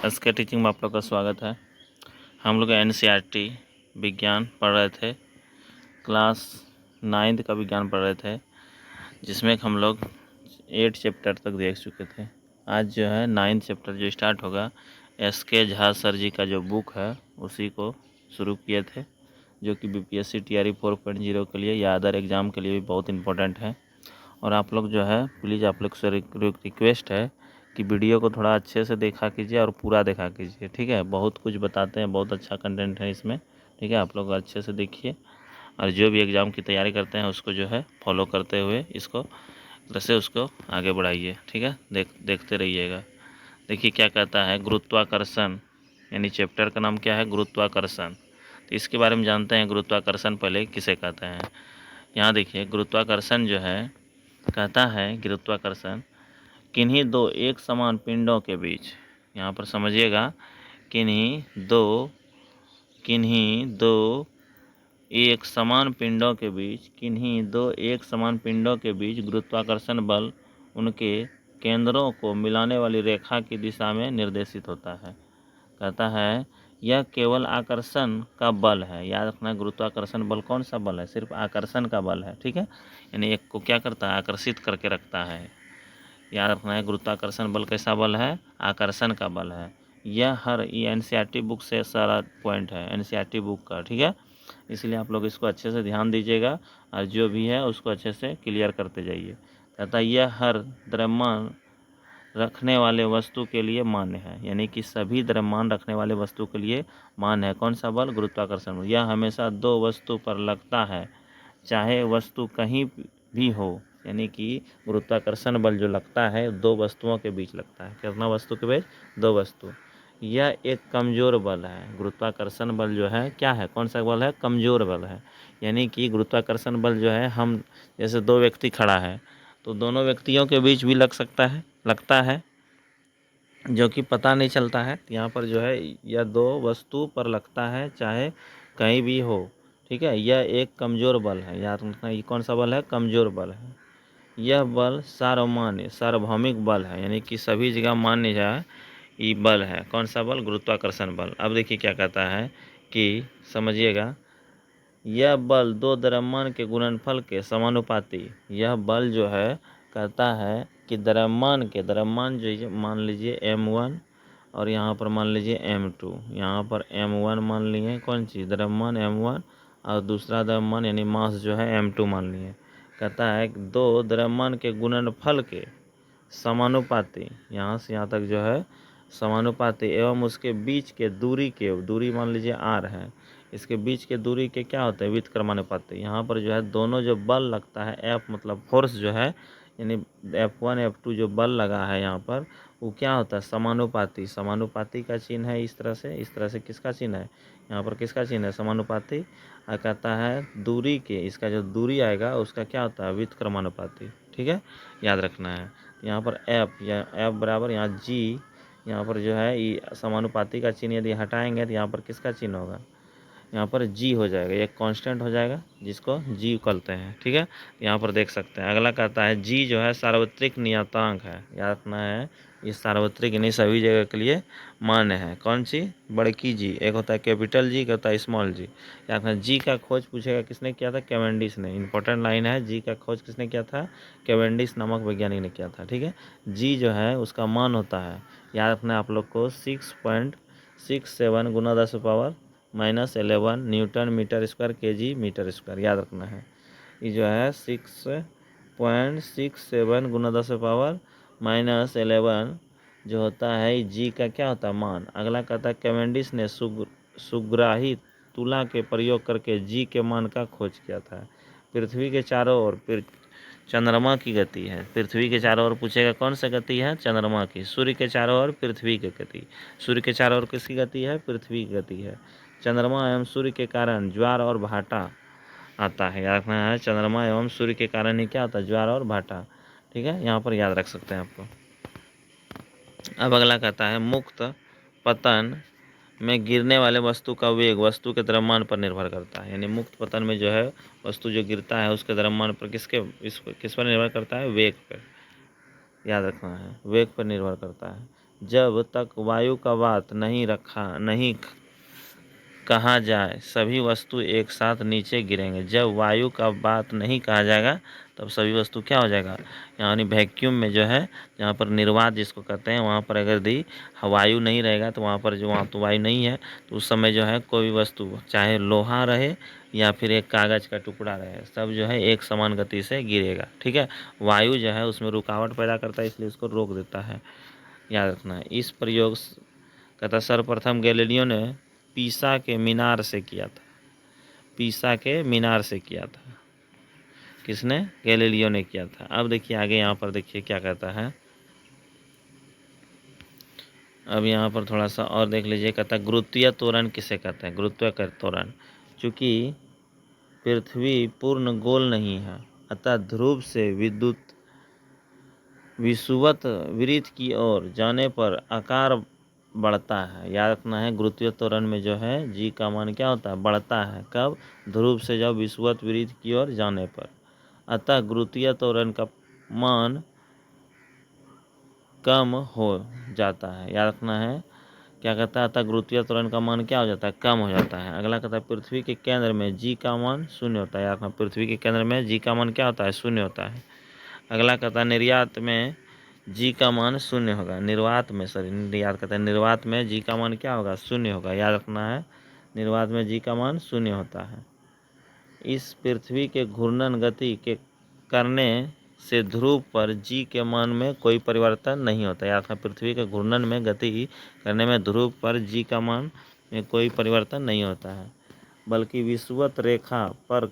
SK teaching में आप लोग का स्वागत है। हम लोग एनसीईआरटी विज्ञान पढ़ रहे थे, क्लास 9th का विज्ञान पढ़ रहे थे, जिसमें हम लोग 8 चैप्टर तक देख चुके थे। आज जो है 9th चैप्टर जो स्टार्ट होगा, एसके झा सर जी का जो बुक है उसी को शुरू किए थे, जो कि बीपीएससी टीआरई 4.0 के लिए या अदर एग्ज़ाम के लिए भी बहुत इंपॉर्टेंट है। और आप लोग जो है प्लीज़ आप लोग से रिक्वेस्ट है कि वीडियो को थोड़ा अच्छे से देखा कीजिए और पूरा देखा कीजिए, ठीक है। बहुत कुछ बताते हैं, बहुत अच्छा कंटेंट है इसमें, ठीक है। आप लोग अच्छे से देखिए और जो भी एग्ज़ाम की तैयारी करते हैं उसको जो है फॉलो करते हुए इसको जैसे उसको आगे बढ़ाइए, ठीक है। देखते रहिएगा। देखिए क्या कहता है, गुरुत्वाकर्षण, यानी चैप्टर का नाम क्या है, गुरुत्वाकर्षण। तो इसके बारे में जानते हैं, गुरुत्वाकर्षण पहले किसे कहते हैं। यहाँ देखिए गुरुत्वाकर्षण जो है कहता है, गुरुत्वाकर्षण किन्हीं दो एक समान पिंडों के बीच, यहाँ पर समझिएगा, किन्हीं दो एक समान पिंडों के बीच, किन्हीं दो एक समान पिंडों के बीच गुरुत्वाकर्षण बल उनके केंद्रों को मिलाने वाली रेखा की दिशा में निर्देशित होता है। कहता है यह केवल आकर्षण का बल है। याद रखना, गुरुत्वाकर्षण बल कौन सा बल है, सिर्फ आकर्षण का बल है, ठीक है। यानी एक को क्या करता है, आकर्षित करके रखता है। याद रखना है, गुरुत्वाकर्षण बल कैसा बल है, आकर्षण का बल है। ये एनसीईआरटी बुक से सारा पॉइंट है, एनसीईआरटी बुक का, ठीक है। इसलिए आप लोग इसको अच्छे से ध्यान दीजिएगा और जो भी है उसको अच्छे से क्लियर करते जाइए। कहता है यह हर द्रव्यमान रखने वाले वस्तु के लिए मान्य है, यानी कि सभी द्रव्यमान रखने वाले वस्तु के लिए मान्य है। कौन सा बल, गुरुत्वाकर्षण बल। यह हमेशा दो वस्तु पर लगता है, चाहे वस्तु कहीं भी हो। यानी कि गुरुत्वाकर्षण बल जो लगता है दो वस्तुओं के बीच लगता है। कितना वस्तु के बीच, दो वस्तु। यह एक कमज़ोर बल है। गुरुत्वाकर्षण बल जो है क्या है, कौन सा बल है, कमज़ोर बल है। यानी कि गुरुत्वाकर्षण बल जो है, हम जैसे दो व्यक्ति खड़ा है तो दोनों व्यक्तियों के बीच भी लगता है, जो कि पता नहीं चलता है। यहाँ पर जो है यह दो वस्तु पर लगता है चाहे कहीं भी हो, ठीक है। यह एक कमज़ोर बल है। याद रखना, ये कौन सा बल है, कमज़ोर बल है। यह बल सार्वमान्य सार्वभौमिक बल है, यानी कि सभी जगह मान्य जाए ये बल है। कौन सा बल, गुरुत्वाकर्षण बल। अब देखिए क्या कहता है कि समझिएगा, यह बल दो द्रव्यमान के गुणनफल के समानुपाती। यह बल जो है कहता है कि द्रव्यमान जो मान लीजिए m1 और यहाँ पर मान लीजिए m2। यहाँ पर m1 मान लिए कौन चीज़, द्रव्यमान m1, और दूसरा द्रव्यमान यानी मास जो है m2 मान लिए। कहता है कि दो द्रव्यमान के गुणनफल के समानुपाती, यहाँ से यहाँ तक जो है समानुपाती, एवं उसके बीच के दूरी मान लीजिए r है, इसके बीच के दूरी के क्या होते हैं, व्युत्क्रमानुपाती। यहाँ पर जो है दोनों जो बल लगता है, F मतलब फोर्स जो है, यानी F1 F2 जो बल लगा है यहाँ पर, वो क्या होता है, समानुपाती। समानुपाती का चिन्ह है इस तरह से किसका चिन्ह है, यहाँ पर किसका चिन्ह है, समानुपाती। और कहता है दूरी के, इसका जो दूरी आएगा उसका क्या होता है, व्युत्क्रमानुपाती, ठीक है। याद रखना है यहाँ पर F या F बराबर यहाँ G, यहाँ पर जो है ये समानुपाती का चिन्ह यदि हटाएंगे तो यहाँ पर किसका चिन्ह होगा, यहाँ पर जी हो जाएगा, एक कांस्टेंट हो जाएगा जिसको जी कहते हैं, ठीक है। यहाँ पर देख सकते हैं। अगला कहता है जी जो है सार्वत्रिक नियतांक है। याद रखना है, ये सार्वत्रिक नहीं सभी जगह के लिए मान्य है। कौन सी, बड़की जी, एक होता है कैपिटल जी, एक होता है स्मॉल जी। याद रखना, जी का खोज पूछेगा किसने किया था, कैवेंडिश ने। इंपॉर्टेंट लाइन है, जी का खोज किसने किया था, कैवेंडिश नामक वैज्ञानिक ने किया था, ठीक है। जी जो है उसका मान होता है, याद रखना आप लोग को, 6.67 गुना 10⁻⁻11 Newton metre square kg metre square. याद रखना है, ये जो है 6.67 गुना 10⁻⁻11 जो होता है जी का क्या होता है, मान। अगला कहता है कैवेंडिश ने सुग्राही तुला के प्रयोग करके जी के मान का खोज किया था। पृथ्वी के चारों ओर चंद्रमा की गति है। पृथ्वी के चारों ओर पूछेगा कौन सा गति है, चंद्रमा की। सूर्य के चारों ओर पृथ्वी की गति। सूर्य के चारों ओर किसकी गति है, पृथ्वी की गति है। चंद्रमा एवं सूर्य के कारण ज्वार और भाटा आता है। याद रखना है, चंद्रमा एवं सूर्य के कारण ही क्या होता है, ज्वार और भाटा, ठीक है। यहाँ पर याद रख सकते हैं आपको। अब अगला कहता है मुक्त पतन में गिरने वाले वस्तु का वेग वस्तु के द्रव्यमान पर निर्भर करता है। यानी मुक्त पतन में जो है वस्तु जो गिरता है उसके द्रव्यमान पर किस पर निर्भर करता है, वेग पर। याद रखना है, वेग पर निर्भर करता है। जब तक वायु का बात नहीं कहा जाए सभी वस्तु एक साथ नीचे गिरेंगे। जब वायु का बात नहीं कहा जाएगा तब सभी वस्तु क्या हो जाएगा, यानी वैक्यूम में जो है, जहाँ पर निर्वात जिसको कहते हैं, वहाँ पर अगर यदि वायु नहीं रहेगा तो वहाँ पर जो वहाँ तो वायु नहीं है, तो उस समय जो है कोई भी वस्तु चाहे लोहा रहे या फिर एक कागज़ का टुकड़ा रहे, सब जो है एक समान गति से गिरेगा। ठीक है, वायु जो है उसमें रुकावट पैदा करता है, इसलिए उसको रोक देता है, याद रखना है। इस प्रयोग कहता सर्वप्रथम गैलीलियो ने पीसा के मीनार से किया था। पीसा के मीनार से किया था, किसने, गैलीलियो ने किया था। अब देखिए आगे यहाँ पर देखिए क्या कहता है। अब यहाँ पर थोड़ा सा और देख लीजिए, कहता है गुरुत्वीय त्वरण किसे कहते हैं, गुरुत्वीय त्वरण। चूँकि पृथ्वी पूर्ण गोल नहीं है, अतः ध्रुव से विषुवत वृत्त की ओर जाने पर आकार बढ़ता है। याद रखना है, गुरुत्वीय त्वरण में जो है जी का मान क्या होता है, बढ़ता है। कब, ध्रुव से जब विषुवत वृत्त की ओर जाने पर। अतः गुरुत्वीय त्वरण का मान कम हो जाता है। याद रखना है, क्या कहता है, अतः गुरुत्वीय त्वरण का मान क्या हो जाता है, कम हो जाता है। अगला कहता है पृथ्वी के केंद्र में जी का मान शून्य होता है। याद रखना, पृथ्वी के केंद्र में जी का मान क्या होता है, शून्य होता है। अगला कहता है निर्यात में जी का मान शून्य होगा। निर्वात में याद करते हैं, निर्वात में जी का मान क्या होगा, शून्य होगा। याद रखना है, निर्वात में जी का मान शून्य होता है। इस पृथ्वी के घूर्णन गति के करने से ध्रुव पर जी के मान में कोई परिवर्तन नहीं होता। याद रखना, पृथ्वी के घूर्णन में गति करने में ध्रुव पर जी का मान में कोई परिवर्तन नहीं होता है, बल्कि विषुवत रेखा पर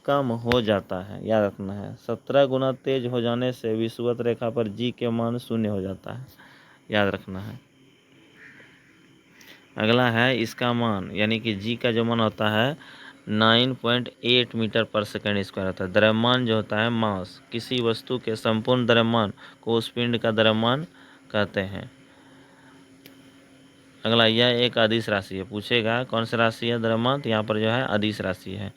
कम हो जाता है। याद रखना है, 17 गुना तेज हो जाने से विषुवत रेखा पर जी के मान शून्य हो जाता है। याद रखना है। अगला है इसका मान, यानी कि जी का जो मान होता है 9.8 मीटर पर सेकेंड स्क्वायर होता है। द्रव्यमान जो होता है मास, किसी वस्तु के संपूर्ण द्रव्यमान को उस पिंड का द्रव्यमान कहते हैं। अगला, यह एक अदिश राशि है। पूछेगा कौन सी राशि है द्रव्यमान, तो यहाँ पर जो है अदिश राशि है।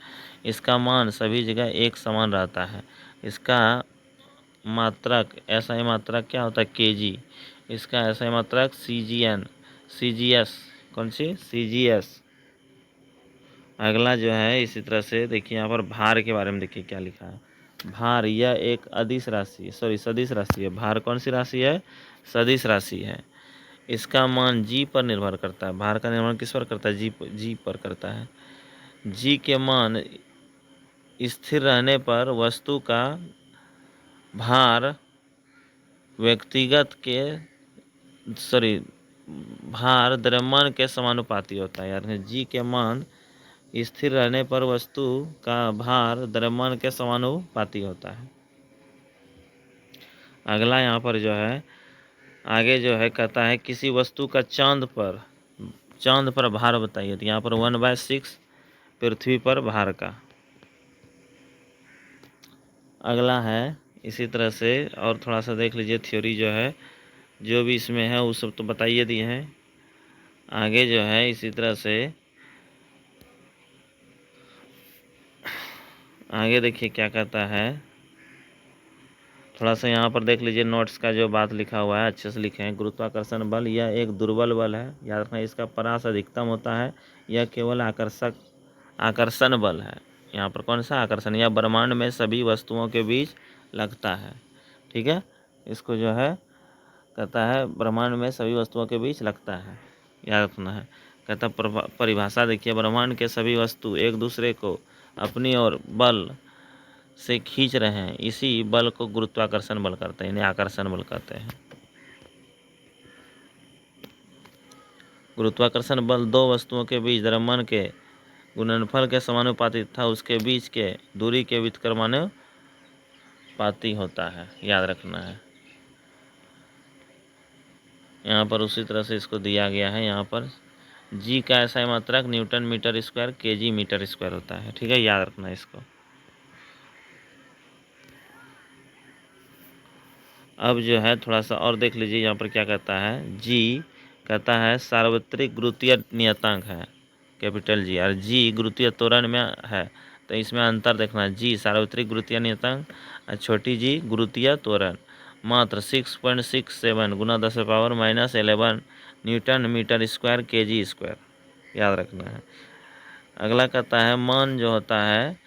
इसका मान सभी जगह एक समान रहता है। इसका मात्रक, SI मात्रक क्या होता है, kg। इसका SI मात्रक CGS, कौन सी, CGS। अगला जो है इसी तरह से देखिए, यहाँ पर भार के बारे में देखिए क्या लिखा है। भार, यह एक अदिश राशि, सदिश राशि है। भार कौन सी राशि है, सदिश राशि है। इसका मान जी पर निर्भर करता है। भार का निर्माण किस पर करता है, जी पर करता है। जी के मान स्थिर रहने पर वस्तु का भार भार द्रव्यमान के समानुपाती होता है। यानी जी के मान स्थिर रहने पर वस्तु का भार द्रव्यमान के समानुपाती होता है। अगला यहाँ पर जो है आगे जो है कहता है किसी वस्तु का चांद पर भार बताइए। तो यहाँ पर 1/6 पृथ्वी पर भार का। अगला है इसी तरह से, और थोड़ा सा देख लीजिए थ्योरी जो है, जो भी इसमें है वो सब तो बताइए दिए हैं। आगे जो है इसी तरह से आगे देखिए क्या कहता है, थोड़ा सा यहाँ पर देख लीजिए नोट्स का जो बात लिखा हुआ है अच्छे से लिखे हैं। गुरुत्वाकर्षण बल यह एक दुर्बल बल है। याद रखना, इसका परास अधिकतम होता है। यह केवल आकर्षण बल है। यहाँ पर कौन सा आकर्षण, यह ब्रह्मांड में सभी वस्तुओं के बीच लगता है। ठीक है, इसको जो है कहता है ब्रह्मांड में सभी वस्तुओं के बीच लगता है। याद रखना है। कहता परिभाषा देखिए, ब्रह्मांड के सभी वस्तु एक दूसरे को अपनी ओर बल से खींच रहे हैं, इसी बल को गुरुत्वाकर्षण बल कहते हैं, इन्हें आकर्षण बल कहते हैं। गुरुत्वाकर्षण बल दो वस्तुओं के बीच द्रव्यमान के गुणनफल के समानुपाती तथा उसके बीच के दूरी के व्युत्क्रमानुपाती होता है। याद रखना है। यहाँ पर उसी तरह से इसको दिया गया है। यहाँ पर जी का SI मात्रक newton metre square kg metre square होता है। ठीक है, याद रखना है इसको। अब जो है थोड़ा सा और देख लीजिए, यहाँ पर क्या कहता है, जी कहता है सार्वत्रिक गुरुत्वीय नियतांक है, कैपिटल जी, और जी गुरुत्वीय त्वरण में है। तो इसमें अंतर देखना है, जी सार्वत्रिक गुरुत्वीय नियतांक और छोटी जी गुरुत्वीय त्वरण। मात्र 6.67 गुना 10⁻⁻11 Newton metre square KG square, याद रखना है। अगला कहता है मान जो होता है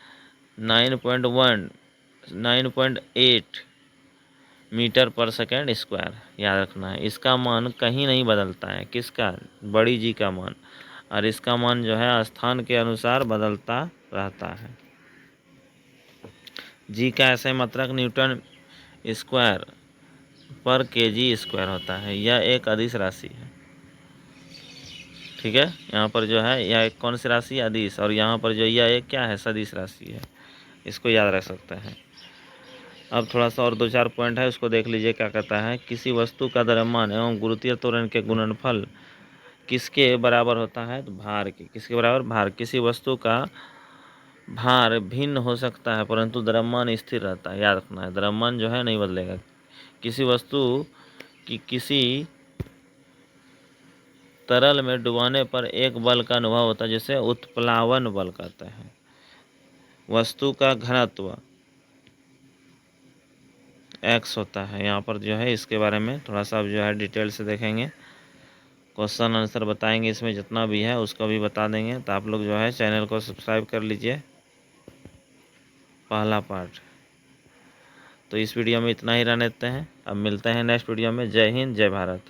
9.1 9.8 मीटर पर सेकेंड स्क्वायर, याद रखना है। इसका मान कहीं नहीं बदलता है, किसका, बड़ी जी का मान, और इसका मान जो है स्थान के अनुसार बदलता रहता है। जी का ऐसे मात्रक न्यूटन स्क्वायर पर केजी स्क्वायर होता है। यह एक अदिश राशि है, ठीक है। यहाँ पर जो है यह एक कौन सी राशि, अदिश, और यहाँ पर जो यह एक क्या है, सदिश राशि है। इसको याद रख सकते हैं। अब थोड़ा सा और 2-4 पॉइंट है, उसको देख लीजिए। क्या कहता है, किसी वस्तु का द्रव्यमान एवं गुरुत्वीय त्वरण के गुणनफल किसके बराबर होता है, तो भार के। किसके बराबर, भार। किसी वस्तु का भार भिन्न हो सकता है परंतु द्रव्यमान स्थिर रहता है, याद रखना है। द्रव्यमान जो है नहीं बदलेगा। किसी वस्तु की किसी तरल में डुबाने पर एक बल का अनुभव होता है जिसे उत्प्लावन बल कहते हैं। वस्तु का घनत्व x होता है। यहाँ पर जो है इसके बारे में थोड़ा सा जो है डिटेल से देखेंगे, क्वेश्चन आंसर बताएंगे, इसमें जितना भी है उसको भी बता देंगे। तो आप लोग जो है चैनल को सब्सक्राइब कर लीजिए। पहला पार्ट तो इस वीडियो में इतना ही रहने देते हैं। अब मिलते हैं नेक्स्ट वीडियो में। जय हिंद, जय भारत।